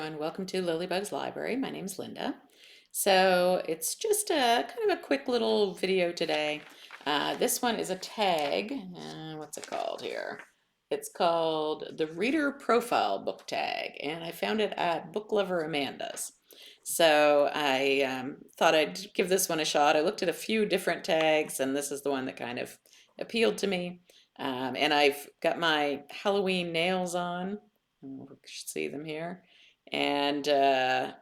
everyone. Welcome to Lilybug's Library. My name's Linda. So it's just a kind of a quick little video today. This one is a tag. What's it called here? It's called the Reader Profile Book Tag, and I found it at Book Lover Amanda's. So I thought I'd give this one a shot. I looked at a few different tags, and this is the one that kind of appealed to me. And I've got my Halloween nails on. You should see them here. And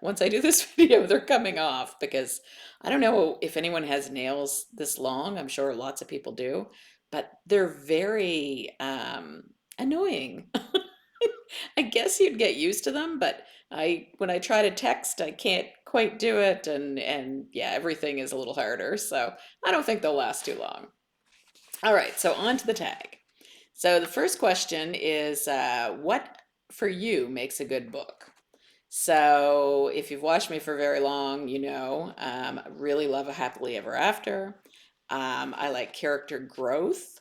once I do this video, they're coming off because I don't know if anyone has nails this long. I'm sure lots of people do, but they're very annoying. I guess you'd get used to them, but when I try to text, I can't quite do it, and yeah, everything is a little harder. So I don't think they'll last too long. All right, so on to the tag. So the first question is, what for you makes a good book? So if you've watched me for very long, you know, I really love a happily ever after. I like character growth.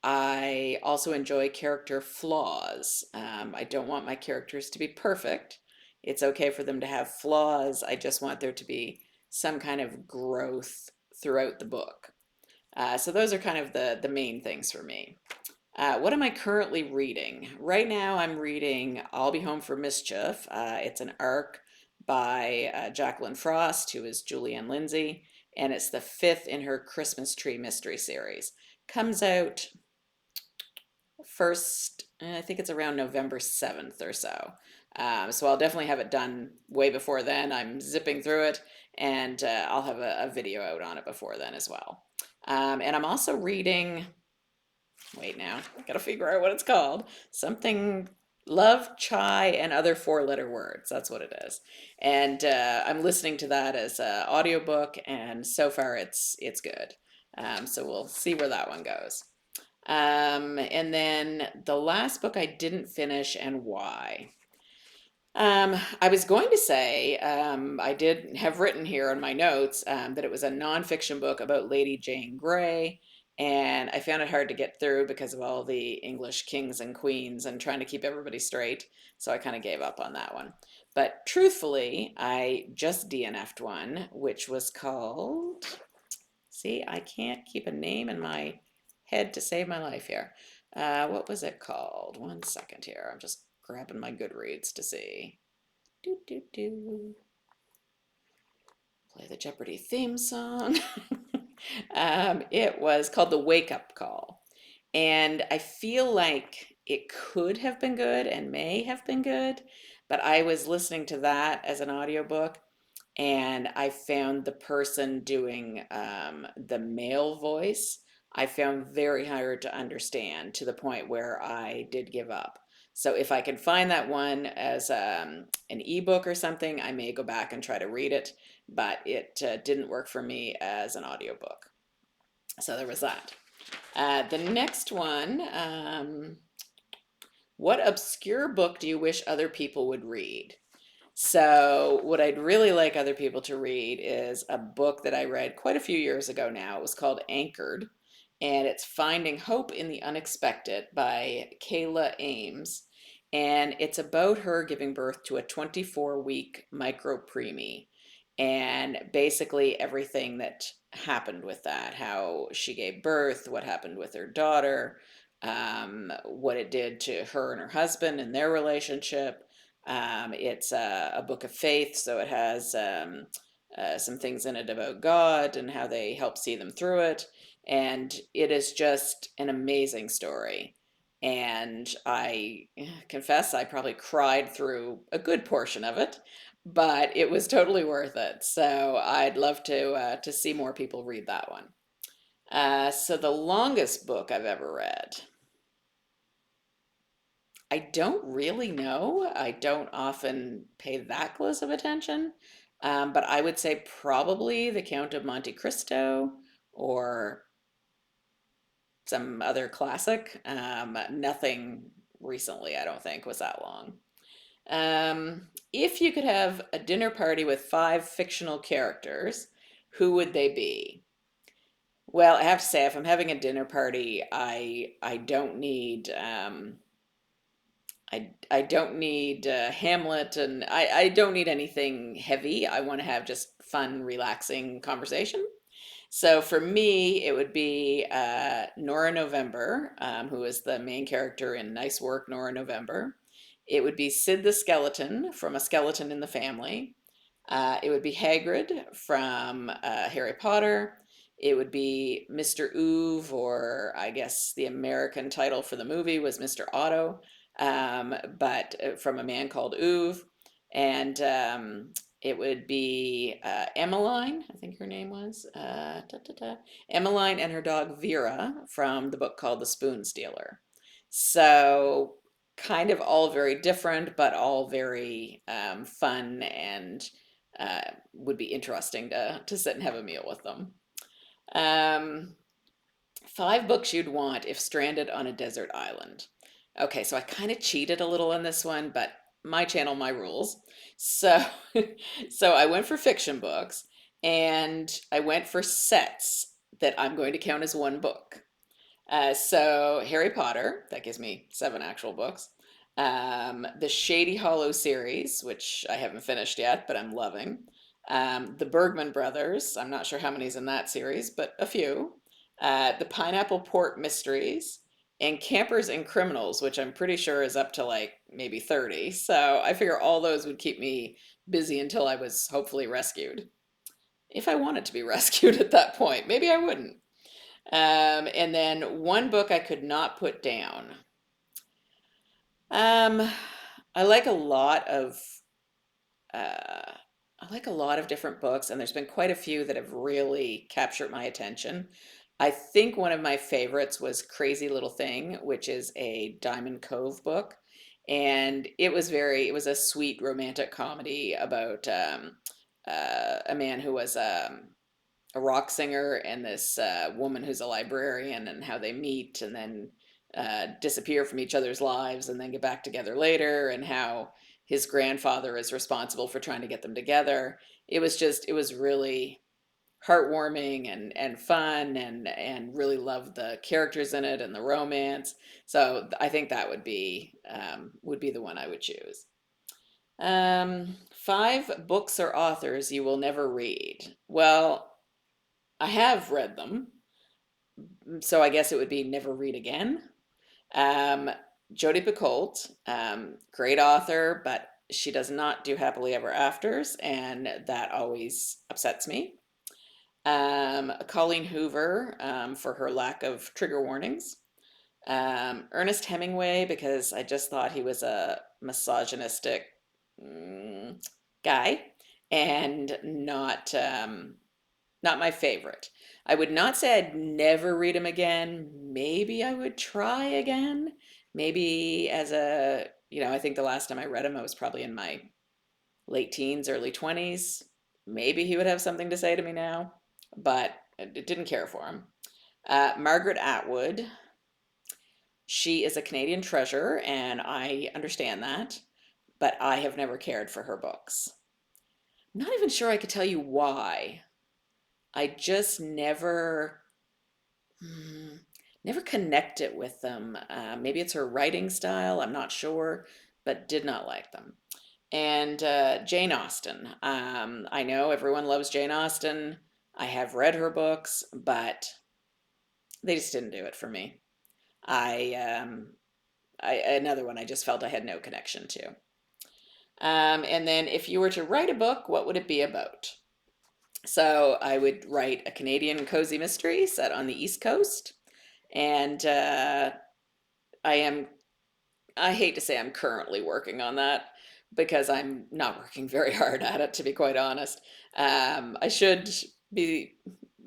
I also enjoy character flaws. I don't want my characters to be perfect. It's okay for them to have flaws. I just want there to be some kind of growth throughout the book. So those are kind of the main things for me. What am I currently reading? Right now, I'm reading I'll Be Home for Mischief. It's an arc by Jacqueline Frost, who is Julianne Lindsay, and it's the fifth in her Christmas Tree Mystery series. Comes out first, I think it's around November 7th or so. So I'll definitely have it done way before then. I'm zipping through it, and I'll have a video out on it before then as well. And I'm also reading. Wait now, I gotta figure out what it's called. Something Love, Chai, and Other Four-Letter Words. That's what it is. And I'm listening to that as an audiobook, and so far it's good. So we'll see where that one goes. And then the last book I didn't finish and why. I was going to say, I did have written here on my notes that it was a nonfiction book about Lady Jane Grey, and I found it hard to get through because of all the English kings and queens and trying to keep everybody straight, so I kind of gave up on that one. But truthfully, I just DNF'd one, which was called, see, I can't keep a name in my head to save my life here. What was it called? One second here. I'm just grabbing my Goodreads to see. Do, do, do. Play the Jeopardy theme song. It was called The Wake Up Call. And I feel like it could have been good and may have been good, but I was listening to that as an audiobook, and I found the person doing the male voice, I found very hard to understand to the point where I did give up. So if I can find that one as an ebook or something, I may go back and try to read it, but it didn't work for me as an audiobook. So there was that. The next one, what obscure book do you wish other people would read? So, what I'd really like other people to read is a book that I read quite a few years ago now. It was called Anchored, and it's Finding Hope in the Unexpected by Kayla Ames. And it's about her giving birth to a 24-week micro preemie, and basically everything that happened with that, how she gave birth, what happened with her daughter, what it did to her and her husband and their relationship. It's a book of faith, so it has some things in it about God and how they help see them through it. And it is just an amazing story. And I confess I probably cried through a good portion of it, but it was totally worth it. So I'd love to see more people read that one. So the longest book I've ever read. I don't really know. I don't often pay that close of attention. But I would say probably The Count of Monte Cristo or some other classic. Nothing recently, I don't think, was that long. If you could have a dinner party with five fictional characters, who would they be? Well, I have to say, if I'm having a dinner party, I don't need I don't need Hamlet, and I don't need anything heavy. I want to have just fun, relaxing conversation. So for me, it would be Nora November, who is the main character in Nice Work, Nora November. It would be Sid the Skeleton from A Skeleton in the Family. It would be Hagrid from Harry Potter. It would be Mr. Oove, or I guess the American title for the movie was Mr. Otto, but from A Man Called Oove. And it would be Emmeline, I think her name was, Emmeline and her dog Vera from the book called The Spoon Stealer. So kind of all very different, but all very fun and would be interesting to sit and have a meal with them. Um, 5 books you'd want if stranded on a desert island. Okay, so I kind of cheated a little on this one, but my channel, my rules. So, so I went for fiction books, and I went for sets that I'm going to count as one book. So Harry Potter, that gives me 7 actual books. The Shady Hollow series, which I haven't finished yet, but I'm loving. The Bergman Brothers, I'm not sure how many's in that series, but a few. The Pineapple Port Mysteries, and Campers and Criminals, which I'm pretty sure is up to like maybe 30. So I figure all those would keep me busy until I was hopefully rescued. If I wanted to be rescued at that point, maybe I wouldn't. And then one book I could not put down. Um, I like a lot of uh, I like a lot of different books, and there's been quite a few that have really captured my attention. I think one of my favorites was Crazy Little Thing, which is a Diamond Cove book, and it was a sweet romantic comedy about a man who was a rock singer and this woman who's a librarian, and how they meet and then disappear from each other's lives and then get back together later, and how his grandfather is responsible for trying to get them together. It was really heartwarming and fun, and really loved the characters in it and the romance. So I think that would be the one I would choose. 5 books or authors you will never read. Well, I have read them, so I guess it would be Never Read Again. Um, Jodi Picoult, great author, but she does not do happily ever afters, and that always upsets me. Colleen Hoover, for her lack of trigger warnings. Ernest Hemingway, because I just thought he was a misogynistic mm, guy, and not my favorite. I would not say I'd never read him again. Maybe I would try again. Maybe as a, I think the last time I read him, I was probably in my late teens, early 20s. Maybe he would have something to say to me now, but I didn't care for him. Margaret Atwood, she is a Canadian treasure, and I understand that, but I have never cared for her books. I'm not even sure I could tell you why. I just hmm, never connect it with them. Maybe it's her writing style, I'm not sure, but did not like them. And Jane Austen. I know everyone loves Jane Austen. I have read her books, but they just didn't do it for me. I, another one I just felt I had no connection to. And then if you were to write a book, what would it be about? So I would write a Canadian cozy mystery set on the East Coast. And I am, I hate to say I'm currently working on that, because I'm not working very hard at it, to be quite honest. I should be,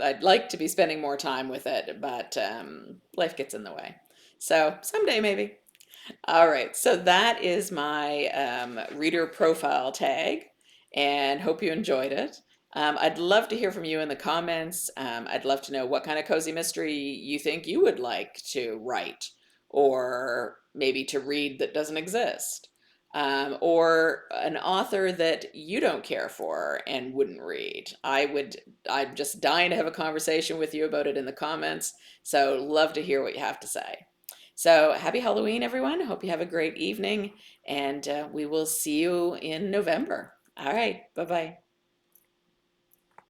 I'd like to be spending more time with it, but life gets in the way. So someday maybe. All right, so that is my reader profile tag, and hope you enjoyed it. I'd love to hear from you in the comments. I'd love to know what kind of cozy mystery you think you would like to write, or maybe to read that doesn't exist, or an author that you don't care for and wouldn't read. I'm just dying to have a conversation with you about it in the comments, so love to hear what you have to say. So happy Halloween, everyone. Hope you have a great evening, and we will see you in November. All right, bye-bye.